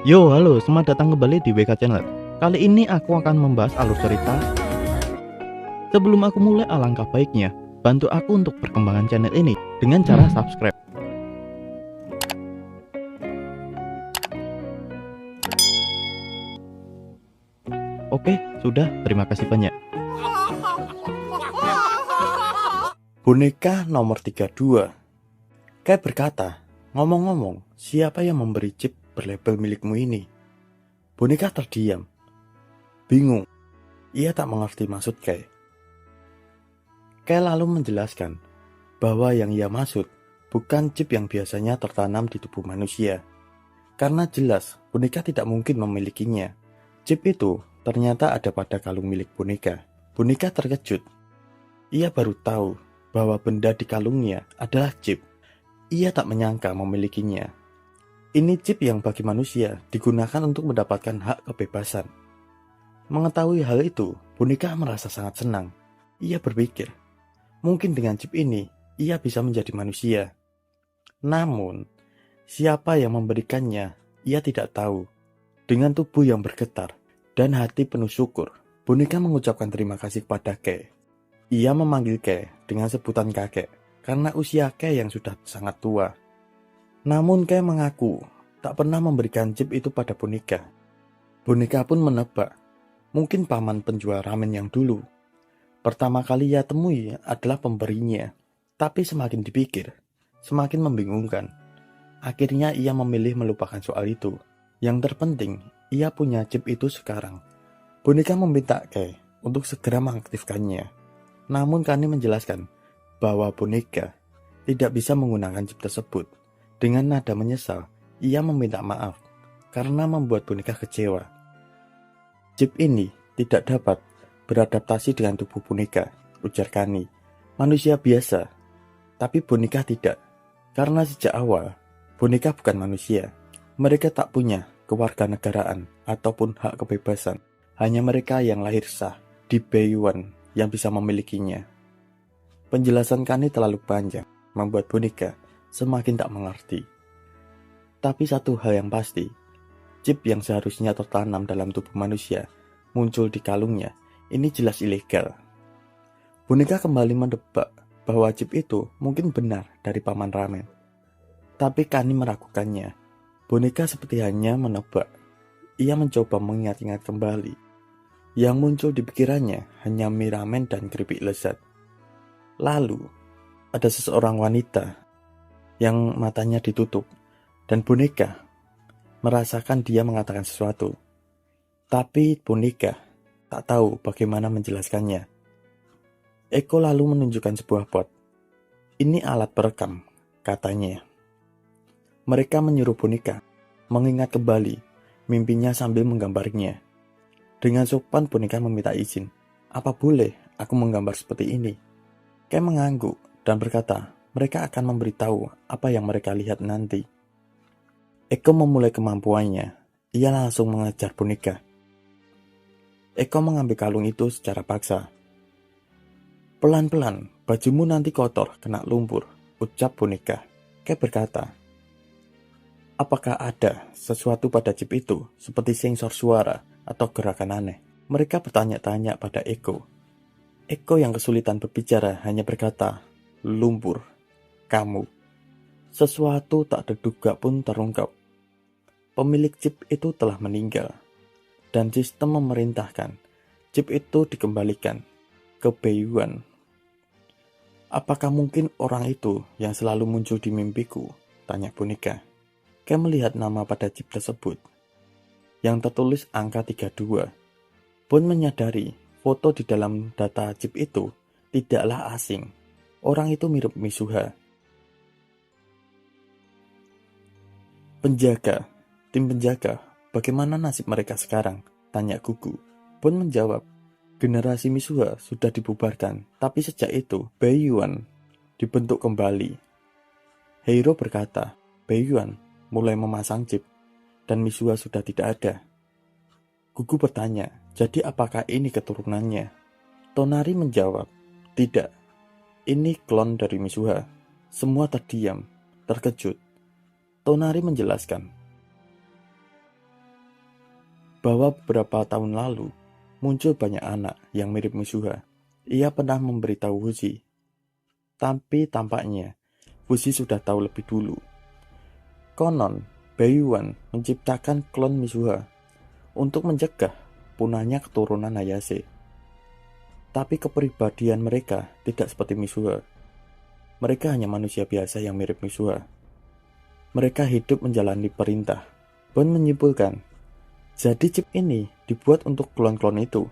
Yo, halo, selamat datang kembali di WK Channel. Kali ini aku akan membahas alur cerita. Sebelum aku mulai, alangkah baiknya bantu aku untuk perkembangan channel ini dengan cara subscribe. Oke, sudah, terima kasih banyak. Boneka nomor 32. Kay berkata, ngomong-ngomong, siapa yang memberi chip berlabel milikmu ini? Boneka terdiam, bingung. Ia tak mengerti maksud Kay. Kay lalu menjelaskan bahwa yang ia maksud bukan chip yang biasanya tertanam di tubuh manusia. Karena jelas boneka tidak mungkin memilikinya. Chip itu ternyata ada pada kalung milik boneka. Boneka terkejut. Ia baru tahu bahwa benda di kalungnya adalah chip. Ia tak menyangka memilikinya. Ini chip yang bagi manusia digunakan untuk mendapatkan hak kebebasan. Mengetahui hal itu, boneka merasa sangat senang. Ia berpikir, mungkin dengan chip ini, ia bisa menjadi manusia. Namun, siapa yang memberikannya, ia tidak tahu. Dengan tubuh yang bergetar dan hati penuh syukur, boneka mengucapkan terima kasih kepada Kay. Ia memanggil Kay dengan sebutan kakek karena usia Kay yang sudah sangat tua. Namun Kay mengaku tak pernah memberikan chip itu pada boneka. Boneka pun menebak, mungkin paman penjual ramen yang dulu. Pertama kali ia temui adalah pemberinya, tapi semakin dipikir, semakin membingungkan. Akhirnya ia memilih melupakan soal itu. Yang terpenting, ia punya chip itu sekarang. Boneka meminta Kay untuk segera mengaktifkannya. Namun Kani menjelaskan bahwa boneka tidak bisa menggunakan chip tersebut. Dengan nada menyesal, ia meminta maaf karena membuat boneka kecewa. Chip ini tidak dapat beradaptasi dengan tubuh boneka, ujar Kani. Manusia biasa, tapi boneka tidak. Karena sejak awal, boneka bukan manusia. Mereka tak punya kewarganegaraan ataupun hak kebebasan. Hanya mereka yang lahir sah di Bayuan yang bisa memilikinya. Penjelasan Kani terlalu panjang, membuat boneka semakin tak mengerti. Tapi satu hal yang pasti, chip yang seharusnya tertanam dalam tubuh manusia muncul di kalungnya. Ini jelas ilegal. Boneka kembali menebak bahwa chip itu mungkin benar dari paman ramen. Tapi Kani meragukannya. Boneka seperti hanya menebak. Ia mencoba mengingat-ingat kembali. Yang muncul di pikirannya hanya mie ramen dan keripik lezat. Lalu, ada seseorang wanita yang matanya ditutup, dan boneka merasakan dia mengatakan sesuatu. Tapi boneka tak tahu bagaimana menjelaskannya. Eko lalu menunjukkan sebuah pot. Ini alat perekam, katanya. Mereka menyuruh boneka mengingat kembali mimpinya sambil menggambarnya. Dengan sopan boneka meminta izin. Apa boleh aku menggambar seperti ini? Kay mengangguk dan berkata, mereka akan memberitahu apa yang mereka lihat nanti. Eko memulai kemampuannya. Ia langsung mengejar boneka. Eko mengambil kalung itu secara paksa. Pelan-pelan, bajumu nanti kotor, kena lumpur, ucap boneka. Kay berkata, apakah ada sesuatu pada chip itu seperti sensor suara atau gerakan aneh? Mereka bertanya-tanya pada Eko. Eko yang kesulitan berbicara hanya berkata, lumpur, kamu. Sesuatu tak terduga pun terungkap. Pemilik chip itu telah meninggal, dan sistem memerintahkan chip itu dikembalikan ke Bayuan. Apakah mungkin orang itu yang selalu muncul di mimpiku? Tanya boneka. Kay melihat nama pada chip tersebut yang tertulis angka 32. Pun menyadari foto di dalam data chip itu tidaklah asing. Orang itu mirip Mitsuha. Penjaga, tim penjaga, bagaimana nasib mereka sekarang? Tanya Gugu. Pun menjawab, generasi Mitsuha sudah dibubarkan, tapi sejak itu Bayuan dibentuk kembali. Heiro berkata, Bayuan mulai memasang chip dan Mitsuha sudah tidak ada. Gugu bertanya, jadi apakah ini keturunannya? Tonari menjawab, tidak. Ini klon dari Mitsuha. Semua terdiam, terkejut. Tonari menjelaskan, bahwa beberapa tahun lalu muncul banyak anak yang mirip Mizuha. Ia pernah memberitahu Fuzi, tapi tampaknya Fuzi sudah tahu lebih dulu. Konon, Baiyuan menciptakan klon Mizuha untuk mencegah punahnya keturunan Hayase. Tapi kepribadian mereka tidak seperti Mizuha. Mereka hanya manusia biasa yang mirip Mizuha. Mereka hidup menjalani perintah. Bon menyimpulkan, jadi chip ini dibuat untuk klon-klon itu.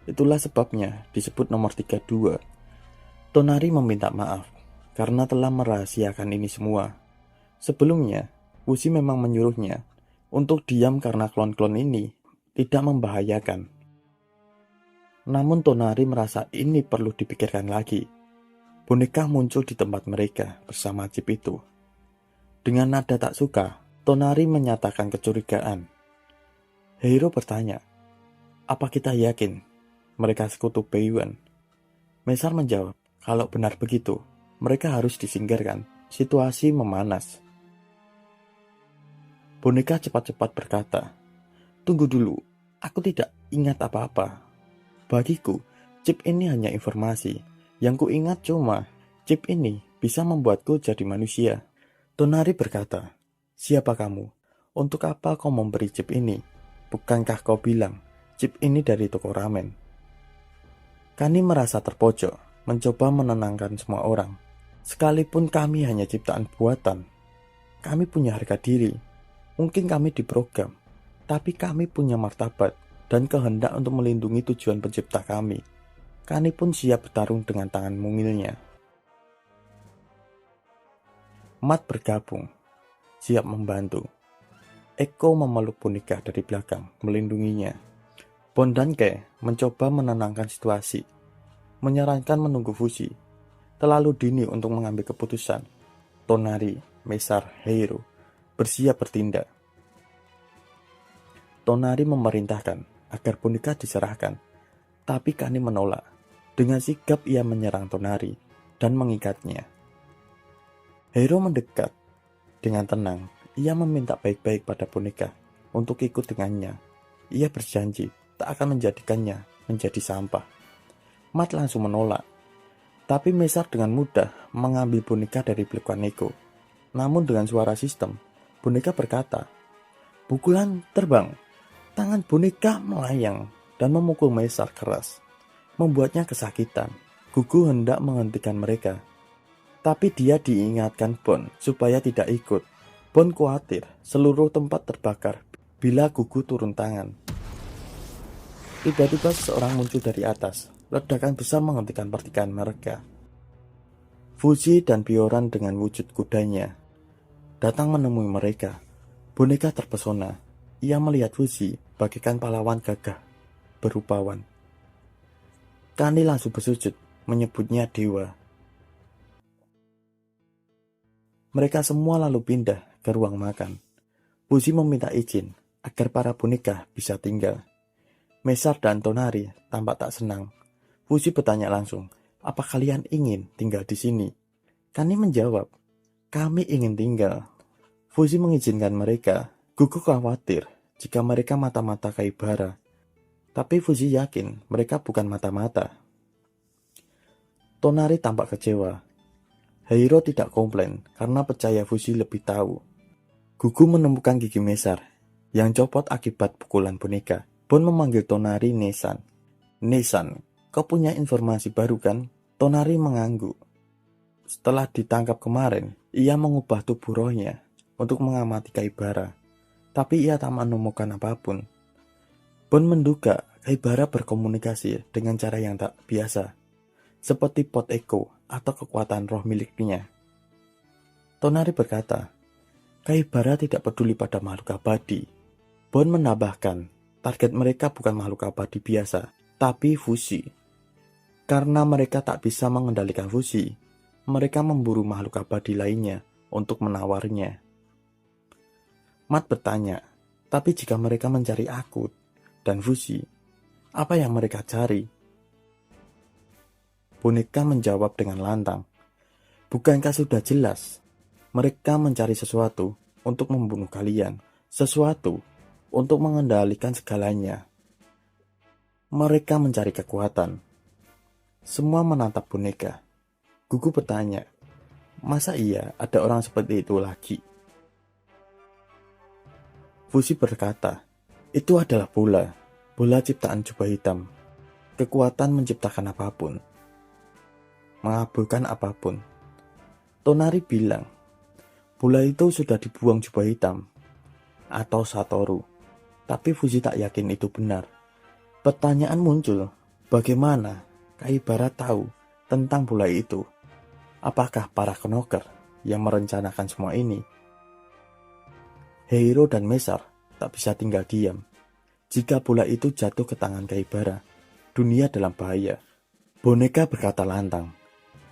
Itulah sebabnya disebut nomor 32. Tonari meminta maaf karena telah merahasiakan ini semua. Sebelumnya, Fuzi memang menyuruhnya untuk diam karena klon-klon ini tidak membahayakan. Namun Tonari merasa ini perlu dipikirkan lagi. Boneka muncul di tempat mereka bersama chip itu. Dengan nada tak suka, Tonari menyatakan kecurigaan. Heiro bertanya, apa kita yakin mereka sekutu Baiyuan? Mesar menjawab, kalau benar begitu, mereka harus disingkirkan. Situasi memanas. Boneka cepat-cepat berkata, tunggu dulu, aku tidak ingat apa-apa. Bagiku, chip ini hanya informasi. Yang ku ingat cuma, chip ini bisa membuatku jadi manusia. Tonari berkata, siapa kamu? Untuk apa kau memberi chip ini? Bukankah kau bilang, chip ini dari toko ramen? Kani merasa terpojok, mencoba menenangkan semua orang. Sekalipun kami hanya ciptaan buatan, kami punya harga diri. Mungkin kami diprogram, tapi kami punya martabat dan kehendak untuk melindungi tujuan pencipta kami. Kani pun siap bertarung dengan tangan mungilnya. Matt bergabung, siap membantu. Eko memeluk boneka dari belakang, melindunginya. Bon dan Ke mencoba menenangkan situasi, menyarankan menunggu Fuzi. Terlalu dini untuk mengambil keputusan. Tonari, Mesar, Heiro bersiap bertindak. Tonari memerintahkan agar boneka diserahkan, tapi Kani menolak. Dengan sigap ia menyerang Tonari dan mengikatnya. Heiro mendekat. Dengan tenang, ia meminta baik-baik pada boneka untuk ikut dengannya. Ia berjanji tak akan menjadikannya menjadi sampah. Matt langsung menolak. Tapi Mesar dengan mudah mengambil boneka dari pelukan Eko. Namun dengan suara sistem, boneka berkata, pukulan terbang. Tangan boneka melayang dan memukul Mesar keras, membuatnya kesakitan. Gugu hendak menghentikan mereka, tapi dia diingatkan Bon supaya tidak ikut. Bon khawatir seluruh tempat terbakar bila Gugu turun tangan. Tiba-tiba seseorang muncul dari atas. Ledakan besar menghentikan pertikaian mereka. Fuzi dan Bioran dengan wujud kudanya datang menemui mereka. Boneka terpesona. Ia melihat Fuzi bagaikan pahlawan gagah berupawan. Kani langsung bersujud menyebutnya dewa. Mereka semua lalu pindah ke ruang makan. Fuzi meminta izin agar para boneka bisa tinggal. Mesar dan Tonari tampak tak senang. Fuzi bertanya langsung, apa kalian ingin tinggal di sini? Kani menjawab, kami ingin tinggal. Fuzi mengizinkan mereka. Gugu khawatir jika mereka mata-mata Kaibara. Tapi Fuzi yakin mereka bukan mata-mata. Tonari tampak kecewa. Heiro tidak komplain karena percaya Fuzi lebih tahu. Gugu menemukan gigi Mesar yang copot akibat pukulan boneka. Bon memanggil Tonari Nesan. Nesan, kau punya informasi baru kan? Tonari mengangguk. Setelah ditangkap kemarin, ia mengubah tubuh rohnya untuk mengamati Kaibara. Tapi ia tak menemukan apapun. Bon menduga Kaibara berkomunikasi dengan cara yang tak biasa, seperti pot Eko atau kekuatan roh miliknya. Tonari berkata, Kaibara tidak peduli pada makhluk abadi. Bon menambahkan, target mereka bukan makhluk abadi biasa, tapi Fuzi. Karena mereka tak bisa mengendalikan Fuzi, mereka memburu makhluk abadi lainnya untuk menawarnya. Matt bertanya, tapi jika mereka mencari Akut dan Fuzi, apa yang mereka cari? Boneka menjawab dengan lantang, bukankah sudah jelas? Mereka mencari sesuatu untuk membunuh kalian. Sesuatu untuk mengendalikan segalanya. Mereka mencari kekuatan. Semua menatap boneka. Gugu bertanya, masa iya ada orang seperti itu lagi? Fuzi berkata, itu adalah bola ciptaan jubah hitam. Kekuatan menciptakan apapun, mengabulkan apapun. Tonari bilang, bola itu sudah dibuang jubah hitam atau Satoru. Tapi Fuzi tak yakin itu benar. Pertanyaan muncul, bagaimana Kaibara tahu tentang bola itu? Apakah para knocker yang merencanakan semua ini? Heiro dan Mesar tak bisa tinggal diam. Jika bola itu jatuh ke tangan Kaibara, dunia dalam bahaya. Boneka berkata lantang,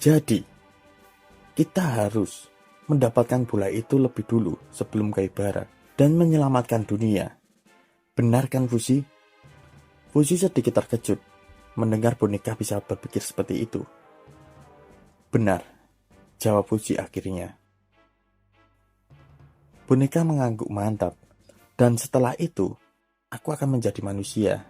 jadi kita harus mendapatkan bola itu lebih dulu sebelum Kaibara dan menyelamatkan dunia. Benar kan Fuzi? Fuzi sedikit terkejut mendengar boneka bisa berpikir seperti itu. Benar, jawab Fuzi akhirnya. Boneka mengangguk mantap, dan setelah itu, aku akan menjadi manusia.